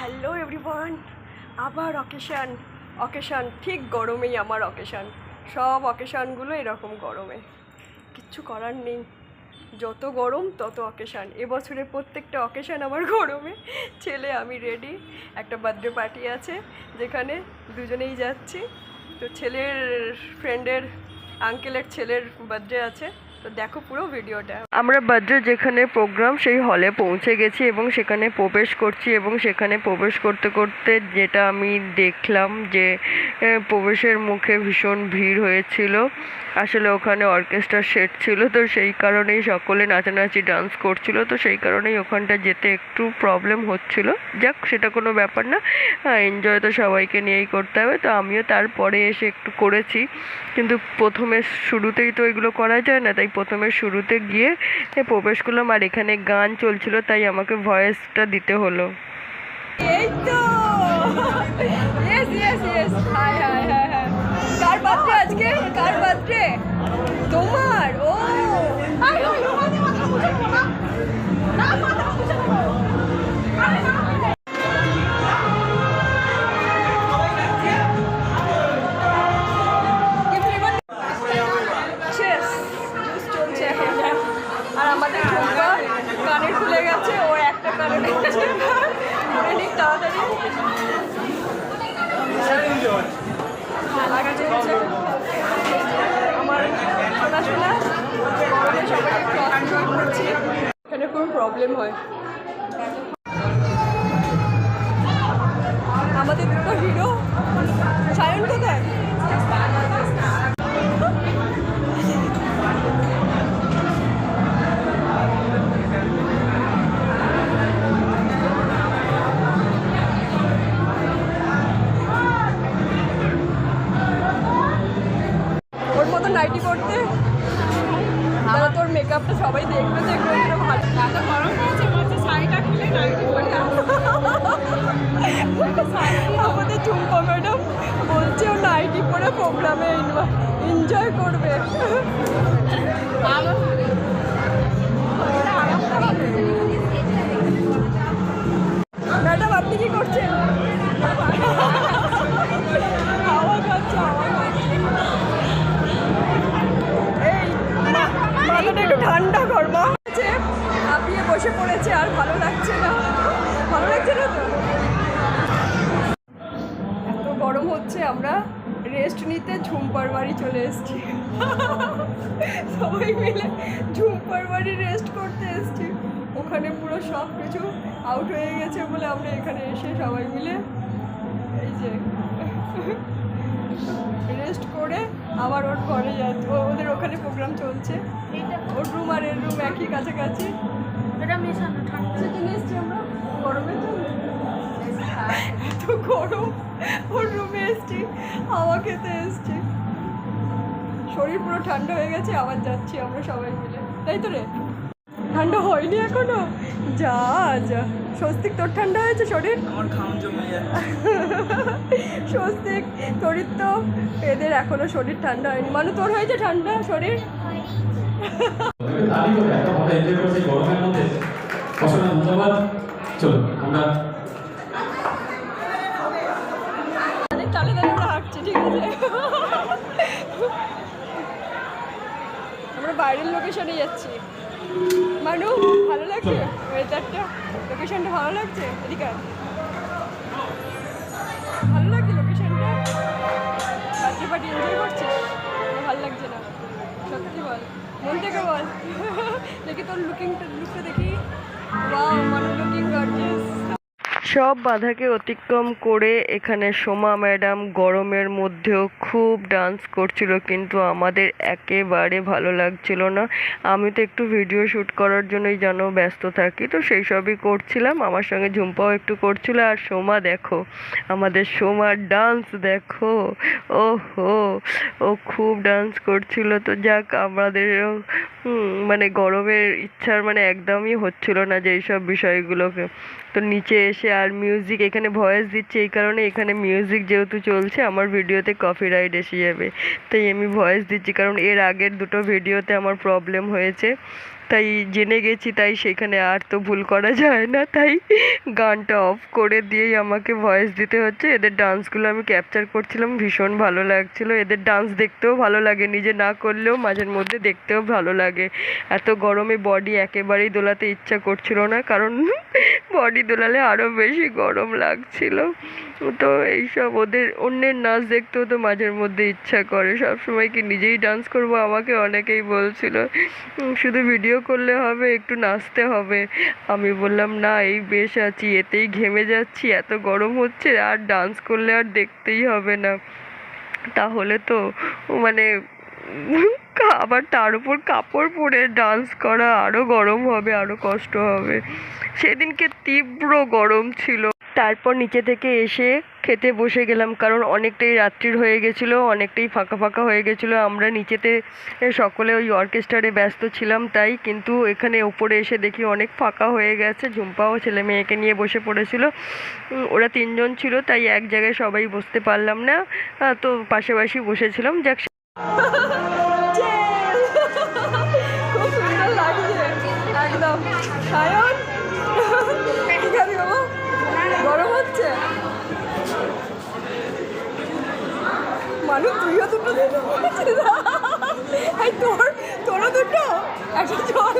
Hello everyone, আবার occasion ঠিক গরমেই আমার অকেশান। সব অকেশানগুলো এরকম গরমে, কিচ্ছু করার নেই। যত গরম তত অকেশান। এবছরের প্রত্যেকটা অকেশান আমার গরমে। ছেলে আমি রেডি, একটা বার্থডে পার্টি আছে যেখানে দুজনেই যাচ্ছি। তো ছেলের ফ্রেন্ডের আঙ্কেলের ছেলের বার্থডে আছে, তো দেখো পুরো ভিডিওটা। আমরা বার্থডে যেখানে প্রোগ্রাম সেই হলে পৌঁছে গেছি এবং সেখানে প্রবেশ করছি, এবং সেখানে প্রবেশ করতে করতে যেটা আমি দেখলাম যে প্রবেশের মুখে ভীষণ ভিড় হয়েছিল। আসলে ওখানে অর্কেস্ট্রা সেট ছিল, তো সেই কারণেই সকলে নাচানাচি ডান্স করছিল, তো সেই কারণেই ওখানটা যেতে একটু প্রবলেম হচ্ছিল। যাক, সেটা কোনো ব্যাপার না, এনজয় তো সবাইকে নিয়েই করতে হবে। তো আমিও তারপরে এসে একটু করেছি, কিন্তু প্রথমে শুরুতেই তো এগুলো করা যায় না, তাই প্রথমে শুরুতে গিয়ে প্রবেশ করলাম। আর এখানে গান চলছিল, তাই আমাকে ভয়েসটা দিতে হলো। এই তো yes yes yes, hi hi hi hi. কার বার্থডে আজকে? কার বার্থডে? তোমার? ও আর আমাদের ঠোঁটা কানে খুলে গেছে, ও একটা কারণে তাড়াতাড়ি আমার শোনা সবাই করছি, এখানে কোনো প্রবলেম হয়। আমাদের দুটো হিরো সায়ন কোথায়? ওর মতো নাইটি করতে, তাহলে তোর মেকআপটা সবাই দেখবে, দেখবে ভালো। এত গরম হয়েছে, বলছে শাড়িটা খুলে নাইটি পরে। আমাদের টুম্পা ম্যাডাম বলছে ও নাইটি পরে প্রোগ্রামে এনজয় করবে। ম্যাডাম আপনি কি করছেন? হাওয়া খাচ্ছে, হাওয়া খাচ্ছে। এই মাথাটা একটু ঠান্ডা কর মা। হাঁপিয়ে বসে পড়েছে, আর ভালো লাগছে না। ভালো লাগছে না তো? এত গরম হচ্ছে, আমরা রেস্ট নিতে ঝুম্পার বাড়ি চলে এসেছি। সবাই মিলে ঝুম্পার বাড়ি রেস্ট করতে এসেছি। ওখানে পুরো সব কিছু আউট হয়ে গেছে বলে আমরা এখানে এসে সবাই মিলে এই যে রেস্ট করে আবার ওর ঘরে যাচ্ছে। ওদের ওখানে প্রোগ্রাম চলছে, ওর রুম আর এর রুম একই কাছাকাছি। এটা মেশানো ঠান্ডা জন্য এসছি আমরা গরমের জন্য। এত গরম, ওর রুমে এসছি, হাওয়া খেতে এসছি, শরীর পুরো ঠান্ডা হয়ে গেছে। আবার যাচ্ছি আমরা সবাই মিলে, তাই তো রে? ঠান্ডা হয়নি এখনো? যা যা স্বস্তিক, তোর ঠান্ডা হয়েছে শরীর? আমার ঘাম জমে যাচ্ছে। স্বস্তিক, তোর তো এদের এখনো শরীর ঠান্ডা হয়নি। মানু, তোর হয়েছে ঠান্ডা শরীর? তালে তালে আমরা হাঁটছি, ঠিক আছে? আমরা বাইরের লোকেশনে যাচ্ছি। মানু, ভালো লাগছে ওয়েদারটা? লোকেশনটা ভালো লাগছে? এদিকে ভালো লাগছে লোকেশনটা? বার্থডে পার্টি এনজয় করছিস? ভালো লাগছে না? সত্যি বল, মন থেকে বল। দেখি তোর লুকটা দেখি। ওয়াও, মানু লুকিং গর্জিয়াস। সব বাধাকে অতিক্রম করে এখানে সোমা ম্যাডাম গরমের মধ্যেও খুব ডান্স করছিল, কিন্তু আমাদের একেবারে ভালো লাগছিল না। আমি তো একটু ভিডিও শ্যুট করার জন্যই যেন ব্যস্ত থাকি, তো সেই সবই করছিলাম। আমার সঙ্গে ঝুম্পাও একটু করছিল। আর সোমা দেখো, আমাদের সোমার ডান্স দেখো, ওহো, ও খুব ডান্স করছিল। তো যাক, আমাদেরও মানে গরমের ইচ্ছার মানে একদমই হচ্ছিল না যে এইসব বিষয়গুলোকে। তো নিচে এসে আর মিউজিক, এখানে ভয়েস দিচ্ছে, এই কারণে এখানে মিউজিক যেহেতু চলছে আমার ভিডিওতে কপিরাইট এসে যাবে, তাই আমি ভয়েস দিচ্ছি, কারণ এর আগের দুটো ভিডিওতে আমার প্রবলেম হয়েছে। তাই জেনে গেছি, তাই সেখানে আর তো ভুল করা যায় না, তাই গানটা অফ করে দিয়েই আমাকে ভয়েস দিতে হচ্ছে। এদের ডান্সগুলো আমি ক্যাপচার করছিলাম, ভীষণ ভালো লাগছিল। এদের ডান্স দেখতেও ভালো লাগে, নিজে না করলেও মাঝের মধ্যে দেখতেও ভালো লাগে। এত গরমে বডি একেবারেই দোলাতে ইচ্ছা করছিল না, কারণ বডি দোলালে আরও বেশি গরম লাগছিল। তো এইসব ওদের অন্যের নাচ দেখতেও তো মাঝের মধ্যে ইচ্ছা করে। সবসময় কি নিজেই ডান্স করব? আমাকে অনেকেই বলছিল শুধু ভিডিও করলে হবে, একটু নাচতে হবে। আমি বললাম না, এই বেশ আছি, এতেই ঘেমে যাচ্ছি, এত গরম হচ্ছে, আর ডান্স করলে আর দেখতেই হবে না। তাহলে তো মানে আবার তার উপর কাপড় পরে ডান্স করা, আরও গরম হবে, আরও কষ্ট হবে। সেদিনকে তীব্র গরম ছিল। তারপর নিচে থেকে এসে খেতে বসে গেলাম, কারণ অনেকটাই রাত্রির হয়ে গেছিলো, অনেকটাই ফাঁকা ফাঁকা হয়ে গেছিলো। আমরা নিচেতে সকলে ওই অর্কেস্ট্রারে ব্যস্ত ছিলাম তাই, কিন্তু এখানে উপরে এসে দেখি অনেক ফাঁকা হয়ে গেছে। ঝুম্পাও ছেলে মেয়েকে নিয়ে বসে পড়েছিল। ওরা 3 জন ছিল, তাই এক জায়গায় সবাই বসতে পারলাম না, তো পাশাপাশি বসেছিলাম। যাক, খুব সুন্দর লাগছে একদম। সায়ন, ঠিক আছে বাবা, গরম হচ্ছে। মানুষ তুইও দুটো তোরও দুটো, একটা জল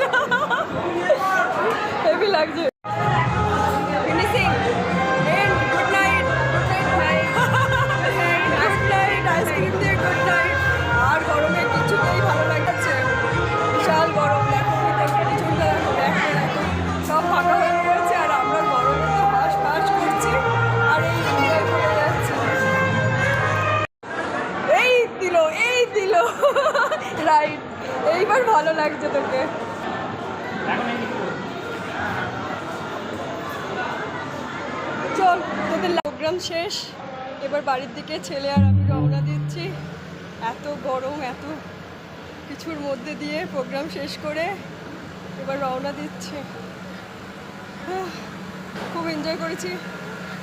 হেভি লাগছে। Finishing and good night, good night, ice cream দিয়ে গুড নাইট। আর গরমে কিছুতেই ভালো লাগছে, বিশাল গরম। দেখো পিছনটা, দেখো দেখো সব ফাঁকা হয়ে গেছে, আর আমরা গরমে তো হাঁস ফাঁস করছি আর এই এনজয় করে যাচ্ছি। এই দিল রাইট, এইবার ভালো লাগছে তোকে। চল, তোদের প্রোগ্রাম শেষ, এবার বাড়ির দিকে ছেলে আর আমি রওনা দিচ্ছি। এত গরম, এত কিছুর মধ্যে দিয়ে প্রোগ্রাম শেষ করে এবার রওনা দিচ্ছি। খুব এনজয় করেছি,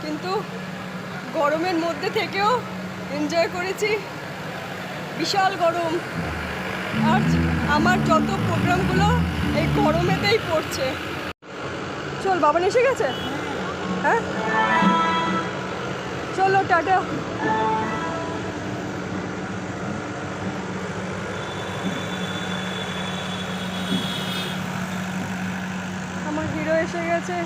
কিন্তু গরমের মধ্যে থেকেও এনজয় করেছি। বিশাল গরম, আর আমার যত প্রোগ্রামগুলো এই গরমেতেই পড়ছে। চল, বাবান এসে গেছে। হ্যাঁ চলো, টাটা। আমার হিরো এসে গেছে।